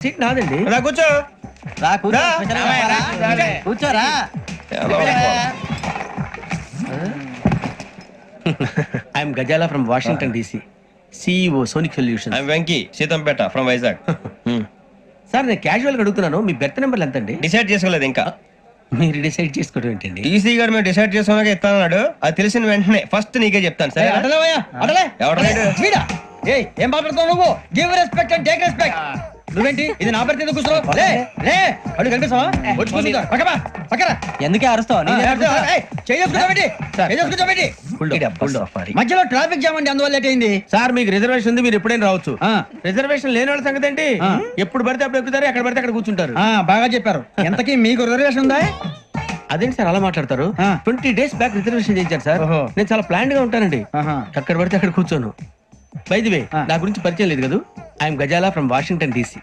Seat నాదండి. రా కూర్చో. రా కూర్చో. కూర్చోరా. I'm Gazala from Washington DC, CEO Sonic solution. I'm Venky, Seethampeta from Vizag. Sir నేను క్యాజువల్ గా అడుగుతున్నాను, మీ బెర్త్ నెంబర్లు ఎంత అండి? డిసైడ్ చేసుకోలేదు ఇంకా. మీరు డిసైడ్ చేసుకోవడం ఏంటండి? టీసీ గారు మేము డిసైడ్ చేసుకున్నాక ఇస్తానన్నాడు. అది తెలిసిన వెంటనే ఫస్ట్ నీకే చెప్తాను. సరే ఏం మాట్లాడుతావు నువ్వు? Give respect and take respect. నువ్వేంటి ఇది నా పరిస్థితి కూర్చున్నావు? అడుగు కనిపిస్తావా? వచ్చి కూర్చుంటా. పక్కరా. ఎందుకే అరుస్తావు? మధ్యలో ట్రాఫిక్ జామ్ అండి, అందువల్ల లేట్ అయింది. సార్ మీకు రిజర్వేషన్ ఉంది, మీరు ఎప్పుడైనా రావచ్చు. రిజర్వేషన్ లేని వాళ్ళ సంగతి ఏంటి? ఎప్పుడు పడితే అప్పుడు ఎక్కుతారు, ఎక్కడ పడితే అక్కడ కూర్చుంటారు. బాగా చెప్పారు. ఎంతకీ మీకు రిజర్వేషన్ ఉందా? అదేంటి సార్ అలా మాట్లాడతారు? 20 days బ్యాక్ రిజర్వేషన్ చేయించారు సార్. నేను చాలా ప్లాన్డ్ గా ఉంటానండి. అక్కడ పడితే అక్కడ కూర్చోను. బై ది వే, నా గురించి పరిచయం లేదు కదా. I'm Gazala from Washington DC.